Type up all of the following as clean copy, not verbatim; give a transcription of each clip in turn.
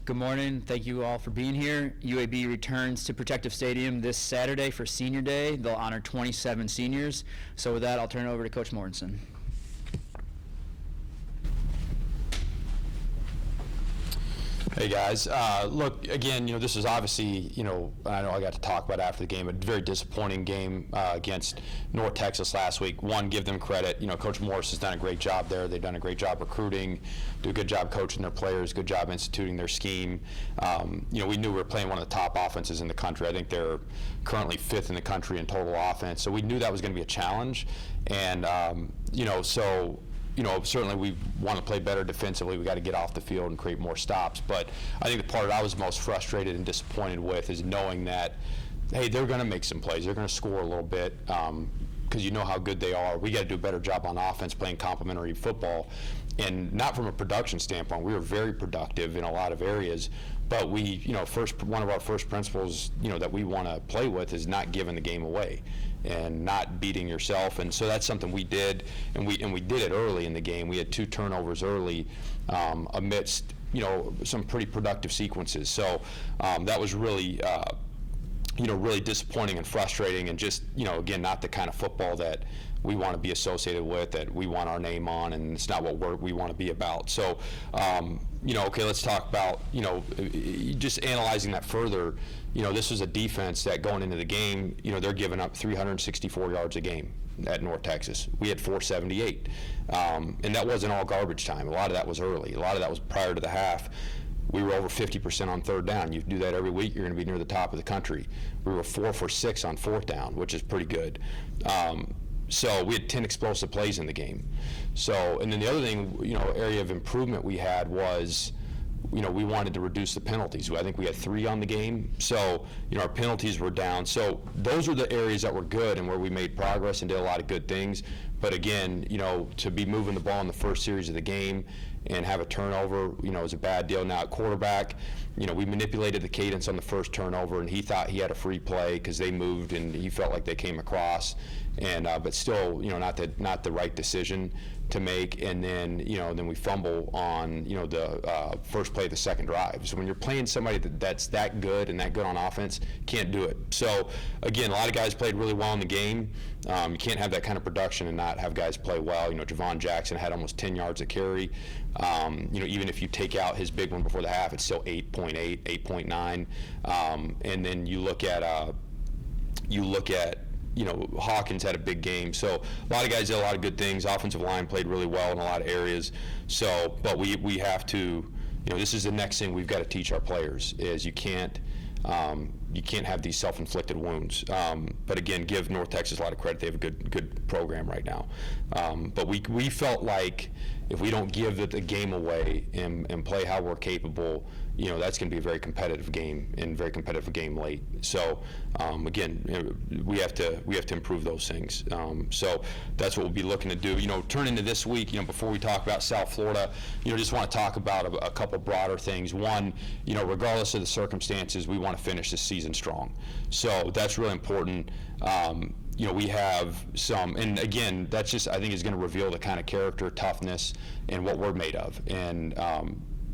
Good morning. Thank you all for being here. UAB returns to Protective Stadium this Saturday for Senior Day. They'll honor 27 seniors. So with that, I'll turn it over to Coach Mortensen. Hey guys, look, again, this is obviously, I know I got to talk about after the game, a very disappointing game against North Texas last week. One, give them credit. Coach Morris has done a great job there. They've done a great job recruiting, do a good job coaching their players, good job instituting their scheme. We knew we were playing one of the top offenses in the country. I think they're currently 5th in the country in total offense. So we knew that was going to be a challenge. And, certainly we want to play better defensively. We got to get off the field and create more stops. But I think the part that I was most frustrated and disappointed with is knowing that, hey, they're going to make some plays. They're going to score a little bit because you know how good they are. We got to do a better job on offense playing complementary football. And not from a production standpoint. We were very productive in a lot of areas. But we, one of our first principles, that we want to play with is not giving the game away and not beating yourself. And so that's something we did, and we did it early in the game. We had 2 turnovers early amidst, some pretty productive sequences. So that was really, really disappointing and frustrating, and just, again, not the kind of football that we want to be associated with, that we want our name on, and it's not what we want to be about. So, okay, let's talk about, just analyzing that further. This was a defense that going into the game, they're giving up 364 yards a game at North Texas. We had 478. And that wasn't all garbage time. A lot of that was early. A lot of that was prior to the half. We were over 50% on 3rd down. You do that every week, you're going to be near the top of the country. We were 4 for 6 on 4th down, which is pretty good. So we had 10 explosive plays in the game. So, and then the other thing, area of improvement we had was, we wanted to reduce the penalties. I think we had 3 on the game. So, our penalties were down. So those were the areas that were good and where we made progress and did a lot of good things. But again, to be moving the ball in the first series of the game and have a turnover, is a bad deal. Now at quarterback, we manipulated the cadence on the first turnover, and he thought he had a free play because they moved and he felt like they came across, and but still, not the right decision to make. And then, then we fumble on, the first play of the second drive. So when you're playing somebody that's that good and that good on offense, can't do it. So again, a lot of guys played really well in the game. You can't have that kind of production and not have guys play well. Javon Jackson had almost 10 yards a carry. Even if you take out his big one before the half, it's still 8.8, 8.9. And then you look at Hawkins had a big game. So a lot of guys did a lot of good things. Offensive line played really well in a lot of areas. So, but we have to, this is the next thing we've got to teach our players is you can't have these self-inflicted wounds. But again, give North Texas a lot of credit. They have a good program right now. But we felt like if we don't give the game away and play how we're capable, that's going to be a very competitive game and very competitive game late. So again, we have to improve those things. So that's what we'll be looking to do. Turn into this week. Before we talk about South Florida, just want to talk about a couple broader things. One, regardless of the circumstances, we want to finish this season strong. So that's really important. We have some, and again, that's just, I think, is going to reveal the kind of character, toughness, and what we're made of. And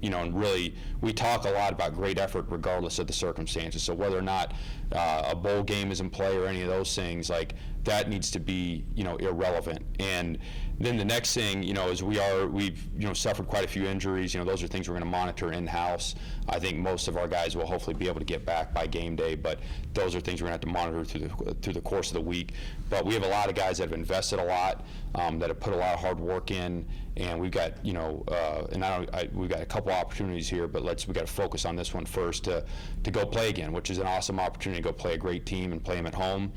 and really, we talk a lot about great effort regardless of the circumstances. So whether or not a bowl game is in play or any of those things, like that needs to be, irrelevant. And then the next thing, is we've suffered quite a few injuries. Those are things we're going to monitor in-house. I think most of our guys will hopefully be able to get back by game day, but those are things we're going to have to monitor through the course of the week. But we have a lot of guys that have invested a lot, that have put a lot of hard work in, and we've got, we've got a couple opportunities here, but we got to focus on this one first to go play again, which is an awesome opportunity to go play a great team and play them at home.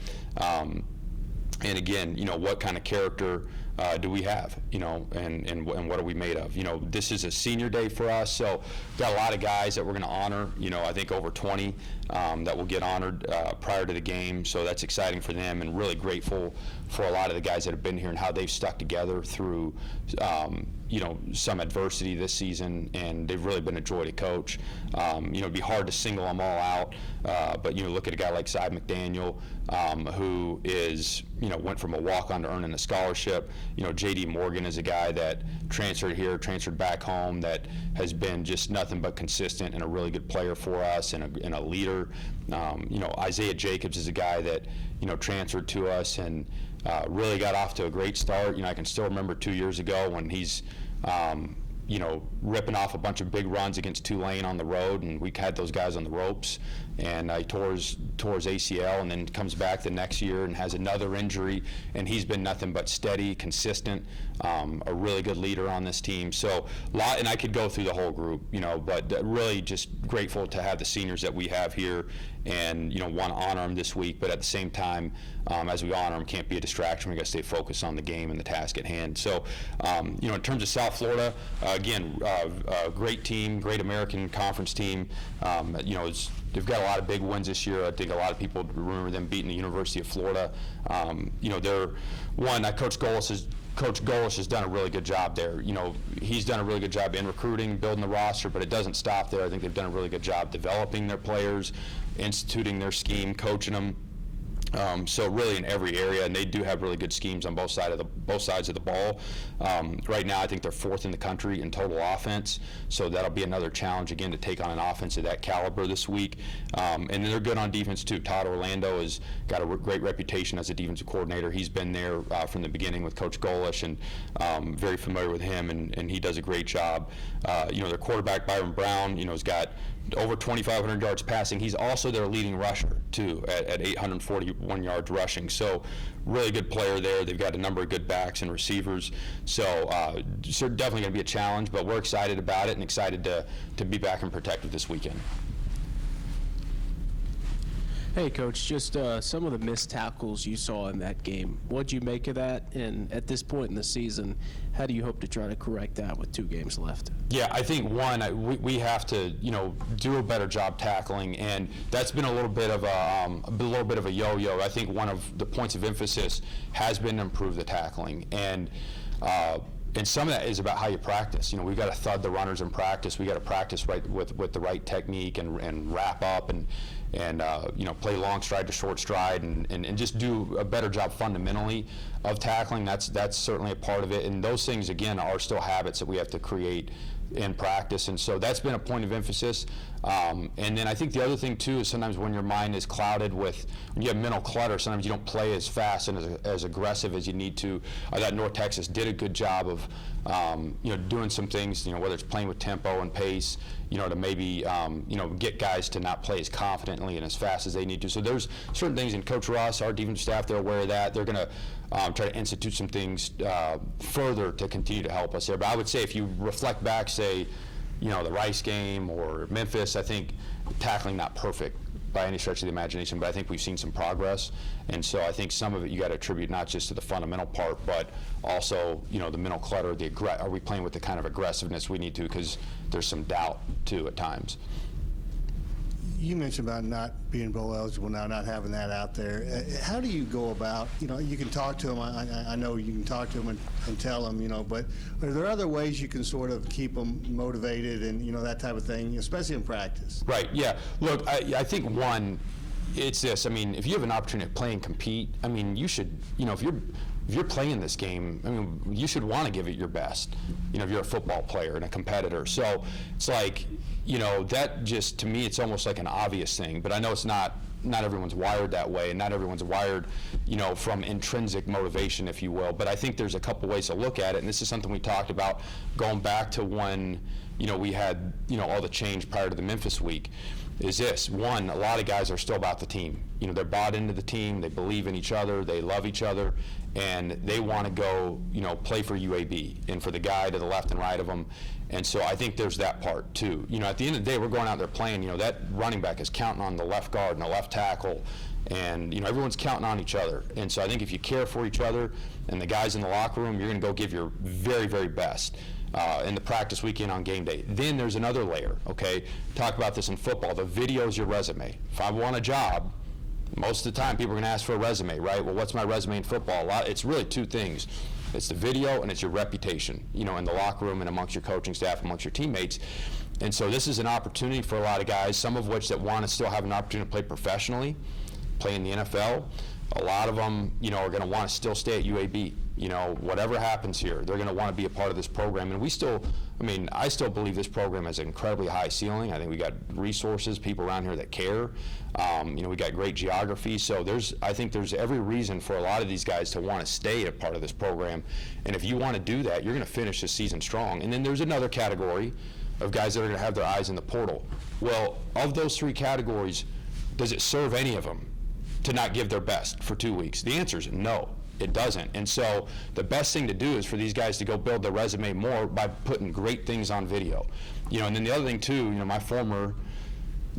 And again, what kind of character do we have, and what are we made of? This is a senior day for us, so we've got a lot of guys that we're going to honor, I think over 20 that will get honored prior to the game, so that's exciting for them, and really grateful for a lot of the guys that have been here and how they've stuck together through some adversity this season, and they've really been a joy to coach. It'd be hard to single them all out, but look at a guy like Cy McDaniel, who is went from a walk-on to earning a scholarship. J.D. Morgan is a guy that transferred here, transferred back home, that has been just nothing but consistent and a really good player for us and a leader. Isaiah Jacobs is a guy that transferred to us and really got off to a great start. I can still remember 2 years ago when he's ripping off a bunch of big runs against Tulane on the road, and we had those guys on the ropes, and he tore his ACL, and then comes back the next year and has another injury, and he's been nothing but steady, consistent, a really good leader on this team. So and I could go through the whole group, but really just grateful to have the seniors that we have here, and want to honor them this week, but at the same time, as we honor them, can't be a distraction. We got to stay focused on the game and the task at hand. So, in terms of South Florida, again, great team, great American Conference team. They've got a lot of big wins this year. I think a lot of people remember them beating the University of Florida. They're one. Coach Golish has done a really good job there. He's done a really good job in recruiting, building the roster, but it doesn't stop there. I think they've done a really good job developing their players, instituting their scheme, coaching them. So really in every area, and they do have really good schemes on both sides of the ball. Right now, I think they're fourth in the country in total offense, so that'll be another challenge again to take on an offense of that caliber this week. And then they're good on defense too. Todd Orlando has got a great reputation as a defensive coordinator. He's been there from the beginning with Coach Golish, and very familiar with him, and he does a great job. Their quarterback Byron Brown, has got over 2,500 yards passing. He's also their leading rusher too, at 841 yards rushing. So really good player there. They've got a number of good backs and receivers. So definitely going to be a challenge, but we're excited about it and excited to be back and protected this weekend. Hey, Coach, just some of the missed tackles you saw in that game. What'd you make of that? And at this point in the season, how do you hope to try to correct that with 2 games left? Yeah, I think we have to do a better job tackling, and that's been a little bit of a yo-yo. I think one of the points of emphasis has been to improve the tackling, and some of that is about how you practice. We've got to thud the runners in practice. We got to practice right with the right technique and wrap up and play long stride to short stride and just do a better job fundamentally of tackling. That's certainly a part of it. And those things, again, are still habits that we have to create in practice. And so that's been a point of emphasis. And then I think the other thing, too, is sometimes when your mind is clouded when you have mental clutter, sometimes you don't play as fast and as aggressive as you need to. I thought North Texas did a good job of, doing some things, whether it's playing with tempo and pace, to maybe, get guys to not play as confidently and as fast as they need to. So there's certain things, and Coach Ross, our defensive staff, they're aware of that. They're going to try to institute some things further to continue to help us there. But I would say if you reflect back, say, the Rice game or Memphis, I think tackling not perfect by any stretch of the imagination, but I think we've seen some progress. And so I think some of it you got to attribute not just to the fundamental part, but also, the mental clutter, are we playing with the kind of aggressiveness we need to, because there's some doubt, too, at times. You mentioned about not being bowl eligible now, not having that out there. How do you go about, you can talk to them, I know you can talk to them and tell them, but are there other ways you can sort of keep them motivated and, that type of thing, especially in practice? Right, yeah. Look, I think one, it's this. I mean, if you have an opportunity to play and compete, I mean, you should, if you're playing this game, I mean, you should want to give it your best, if you're a football player and a competitor. So it's like, that just, to me, it's almost like an obvious thing, but I know it's not everyone's wired that way, and not everyone's wired, from intrinsic motivation, if you will. But I think there's a couple ways to look at it, and this is something we talked about going back to when, we had, all the change prior to the Memphis week, is this. One, a lot of guys are still about the team. They're bought into the team, they believe in each other, they love each other, and they want to go, play for UAB and for the guy to the left and right of them. And so I think there's that part too. At the end of the day, we're going out there playing, that running back is counting on the left guard and the left tackle, and everyone's counting on each other. And so I think if you care for each other and the guys in the locker room, you're going to go give your very, very best in the practice weekend on game day. Then there's another layer, okay? Talk about this in football. The video is your resume. If I want a job, most of the time people are going to ask for a resume, right? Well, what's my resume in football? It's really 2 things. It's the video and it's your reputation, you know, in the locker room and amongst your coaching staff, amongst your teammates. And so this is an opportunity for a lot of guys, some of which that want to still have an opportunity to play professionally, play in the NFL. A lot of them, you know, are going to want to still stay at UAB. You know, whatever happens here, they're going to want to be a part of this program. And we still, I mean, I still believe this program has an incredibly high ceiling. I think we got resources, people around here that care. You know, we got great geography. So I think there's every reason for a lot of these guys to want to stay a part of this program. And if you want to do that, you're going to finish this season strong. And then there's another category of guys that are going to have their eyes in the portal. Well, of those three categories, does it serve any of them to not give their best for 2 weeks? The answer is no, it doesn't. And so the best thing to do is for these guys to go build their resume more by putting great things on video. You know, and then the other thing too, you know, my former,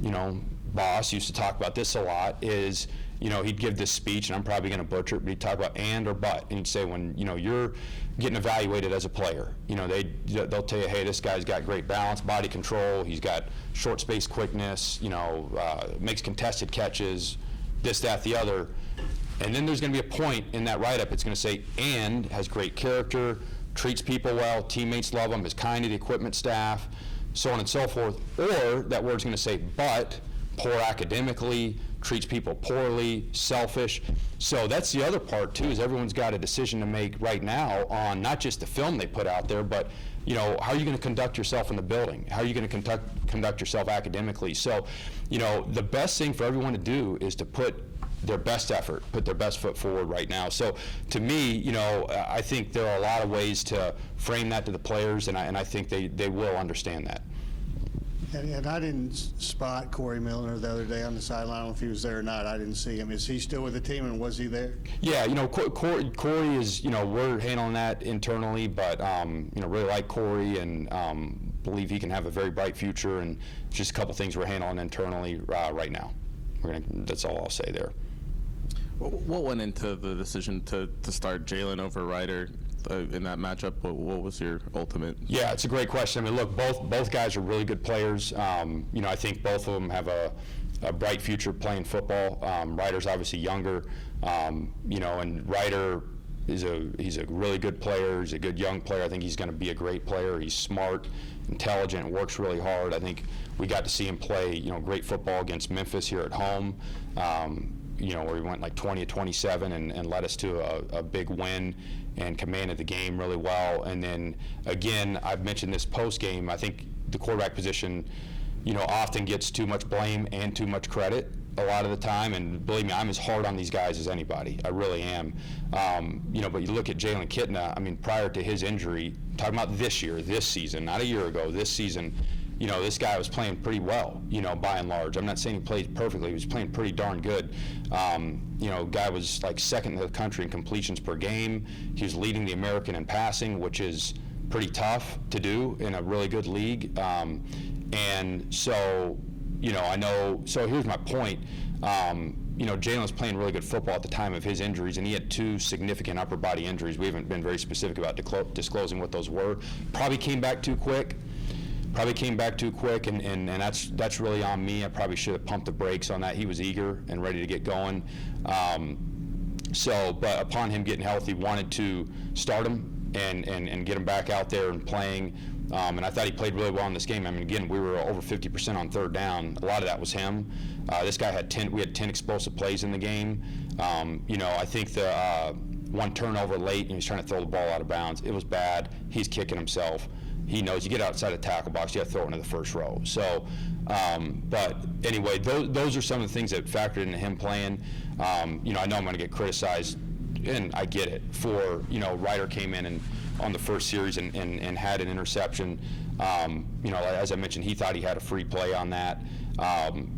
you know, boss used to talk about this a lot is, you know, he'd give this speech, and I'm probably going to butcher it, but he'd talk about and or but, and he'd say when, you know, you're getting evaluated as a player, you know, they'll tell you, hey, this guy's got great balance, body control, he's got short space quickness, you know, makes contested catches, this, that, the other. And then there's going to be a point in that write-up, it's going to say, and has great character, treats people well, teammates love him, is kind to the equipment staff, so on and so forth. Or that word's going to say, but poor academically, treats people poorly, selfish. So that's the other part too, is everyone's got a decision to make right now on not just the film they put out there, but you know, how are you going to conduct yourself in the building? How are you going to conduct yourself academically? So, you know, the best thing for everyone to do is to put their best effort, put their best foot forward right now. So to me, you know, I think there are a lot of ways to frame that to the players, and I think they will understand that. And I didn't spot Corey Milner the other day on the sideline. I don't know if he was there or not. I didn't see him. Is he still with the team, and was he there? Yeah, you know, Corey is, you know, we're handling that internally, but, you know, really like Corey and believe he can have a very bright future, and just a couple things we're handling internally right now. That's all I'll say there. What went into the decision to start Jalen over Ryder in that matchup? What was your ultimate? Yeah, it's a great question. I mean, look, both guys are really good players. You know, I think both of them have a bright future playing football. Ryder's obviously younger, you know, and Ryder he's a really good player. He's a good young player. I think he's going to be a great player. He's smart, intelligent, works really hard. I think we got to see him play, you know, great football against Memphis here at home. You know, where he went like 20-27 and led us to a big win and commanded the game really well. And then again, I've mentioned this post game. I think the quarterback position, you know, often gets too much blame and too much credit a lot of the time. And believe me, I'm as hard on these guys as anybody. I really am. You know, but you look at Jalen Kitna. I mean, prior to his injury, talking about this year, this season, not a year ago, this season. You know, this guy was playing pretty well, you know, by and large. I'm not saying he played perfectly. He was playing pretty darn good. You know, guy was like second in the country in completions per game. He was leading the American in passing, which is pretty tough to do in a really good league. And so, you know, so here's my point. You know, Jalen was playing really good football at the time of his injuries, and he had two significant upper body injuries. We haven't been very specific about disclosing what those were. Probably came back too quick, and that's really on me. I probably should have pumped the brakes on that. He was eager and ready to get going. But upon him getting healthy, wanted to start him and get him back out there and playing. And I thought he played really well in this game. I mean, again, we were over 50% on third down. A lot of that was him. This guy we had 10 explosive plays in the game. You know, I think the one turnover late, and he was trying to throw the ball out of bounds. It was bad. He's kicking himself. He knows you get outside the tackle box, you have to throw it into the first row. So, but anyway, those are some of the things that factored into him playing. You know, I know I'm going to get criticized, and I get it, for, you know, Ryder came in and on the first series and had an interception. You know, as I mentioned, he thought he had a free play on that.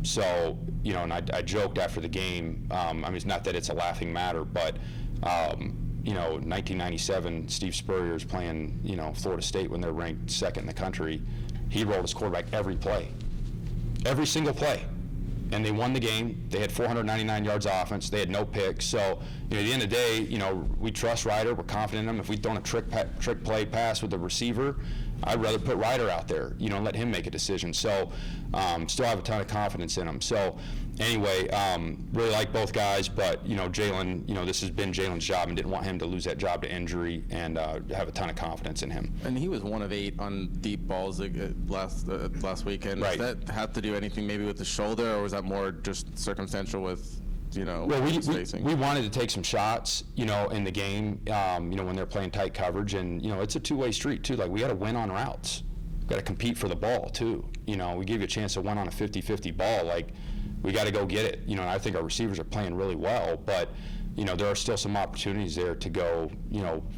So, you know, and I joked after the game, I mean, it's not that it's a laughing matter, but, you know, 1997, Steve Spurrier is playing, you know, Florida State when they're ranked second in the country. He rolled his quarterback every single play. And they won the game. They had 499 yards of offense. They had no picks. So, you know, at the end of the day, you know, we trust Ryder. We're confident in him. If we'd thrown a trick play pass with the receiver, I'd rather put Ryder out there, and let him make a decision. So still have a ton of confidence in him. So anyway, really like both guys, but Jalen, this has been Jalen's job, and didn't want him to lose that job to injury, and have a ton of confidence in him. And he was 1 of 8 on deep balls last weekend. Right. Does that have to do anything maybe with the shoulder, or was that more just circumstantial with Well, spacing? we wanted to take some shots, in the game, when they're playing tight coverage, and it's a two-way street too. Like, we got to win on routes, got to compete for the ball too. We give you a chance to win on a 50-50 ball. Like, we got to go get it. And I think our receivers are playing really well, but there are still some opportunities there to go,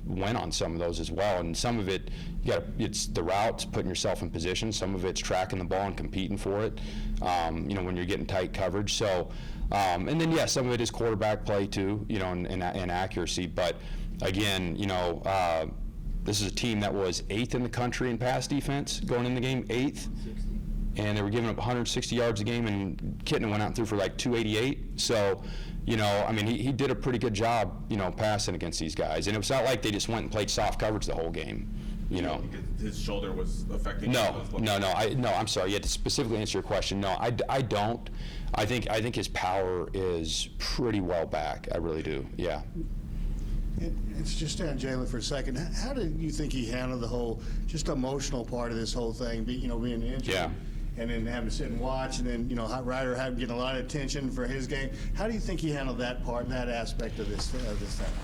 win on some of those as well. And some of it, it's the routes, putting yourself in position. Some of it's tracking the ball and competing for it, when you're getting tight coverage. So, and then, some of it is quarterback play too, and accuracy. But again, this is a team that was 8th in the country in pass defense going in the game, 8th. And they were giving up 160 yards a game, and Kitten went out and threw for like 288. So, he did a pretty good job, passing against these guys. And it was not like they just went and played soft coverage the whole game, His shoulder was affecting No, I'm sorry. You had to specifically answer your question. No, I don't. I think his power is pretty well back. I really do, yeah. It's just on Jalen for a second. How did you think he handled the whole just emotional part of this whole thing, being injured? Yeah. And then having to sit and watch, and then Ryder getting a lot of attention for his game. How do you think he handled that part, that aspect of this thing?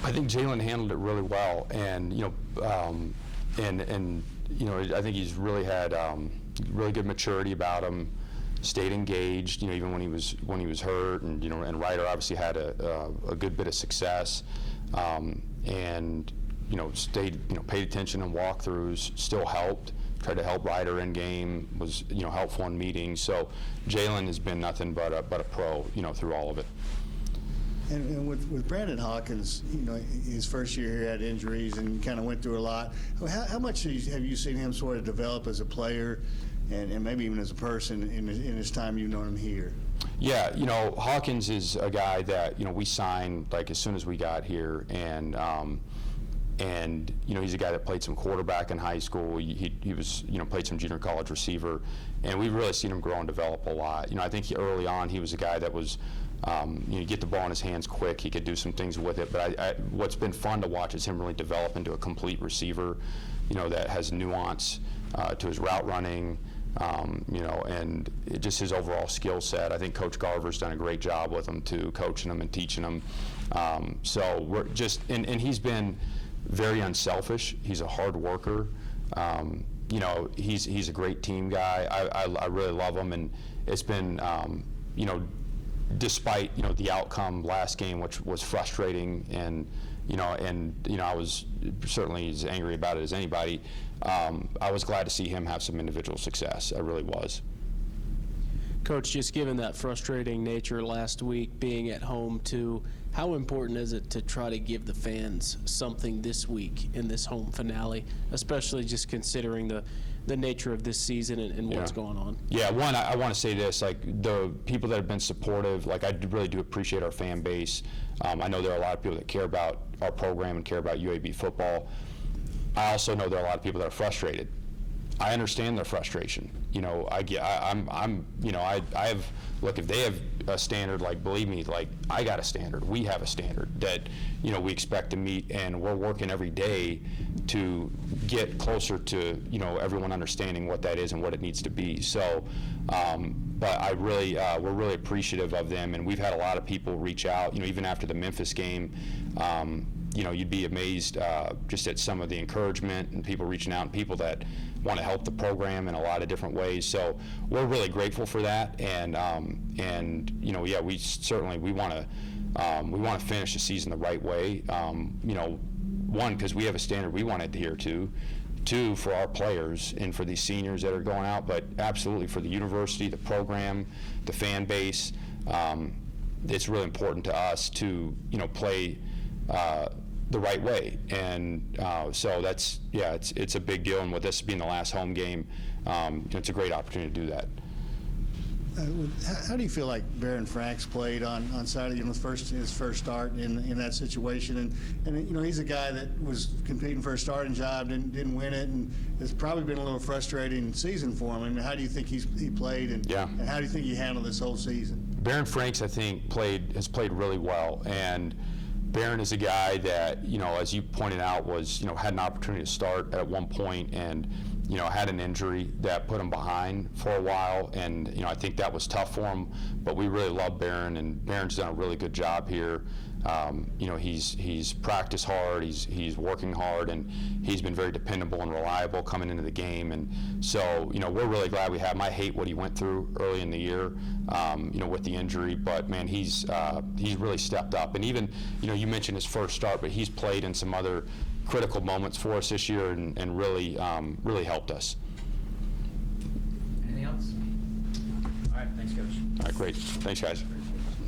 I think Jalen handled it really well, and I think he's really had really good maturity about him. Stayed engaged, even when he was hurt, and Ryder obviously had a good bit of success, and stayed, paid attention in walkthroughs, still helped. Tried to help Ryder in game, was helpful in meetings. So Jalen has been nothing but a pro, through all of it. And with Brandon Hawkins, his first year here had injuries and kind of went through a lot. How much have you seen him sort of develop as a player, and maybe even as a person in his time you've known him here? Yeah, Hawkins is a guy that we signed like as soon as we got here, and he's a guy that played some quarterback in high school. He was played some junior college receiver, and we've really seen him grow and develop a lot. I think early on he was a guy that was get the ball in his hands quick. He could do some things with it, but what's been fun to watch is him really develop into a complete receiver, that has nuance to his route running, and just his overall skill set. I think Coach Garver's done a great job with him too, coaching him and teaching him. So we're just, and he's been very unselfish. He's a hard worker. He's a great team guy. I really love him, and it's been, despite the outcome last game, which was frustrating, and I was certainly as angry about it as anybody. I was glad to see him have some individual success. I really was. Coach, just given that frustrating nature last week, being at home too, how important is it to try to give the fans something this week in this home finale, especially just considering the nature of this season and what's going on? Yeah, one, I want to say this, like the people that have been supportive, like I really do appreciate our fan base. I know there are a lot of people that care about our program and care about UAB football. I also know there are a lot of people that are frustrated. I understand their frustration. Look, if they have a standard, like, believe me, like, I got a standard. We have a standard that, we expect to meet, and we're working every day to get closer to, everyone understanding what that is and what it needs to be. So, but I really, we're really appreciative of them, and we've had a lot of people reach out, even after the Memphis game. You'd be amazed just at some of the encouragement and people reaching out, and people that want to help the program in a lot of different ways. So we're really grateful for that, and we certainly want to finish the season the right way. One, because we have a standard we want to adhere to. Two, for our players and for these seniors that are going out, but absolutely for the university, the program, the fan base. It's really important to us to play the right way, and so that's it's a big deal. And with this being the last home game, it's a great opportunity to do that. How do you feel like Baron Franks played on Saturday, his first start in that situation? And he's a guy that was competing for a starting job, didn't win it, and it's probably been a little frustrating season for him. I mean, how do you think he played, and how do you think he handled this whole season? Baron Franks, I think, has played really well, and Baron is a guy that, as you pointed out, was, had an opportunity to start at one point and, had an injury that put him behind for a while, and, I think that was tough for him, but we really love Baron, and Baron's done a really good job here. He's practiced hard, he's working hard, and he's been very dependable and reliable coming into the game, and so, we're really glad we have him. I hate what he went through early in the year, with the injury, but man, he's really stepped up, and even, you mentioned his first start, but he's played in some other critical moments for us this year and really helped us. Anything else? All right, thanks, Coach. All right, great. Thanks, guys.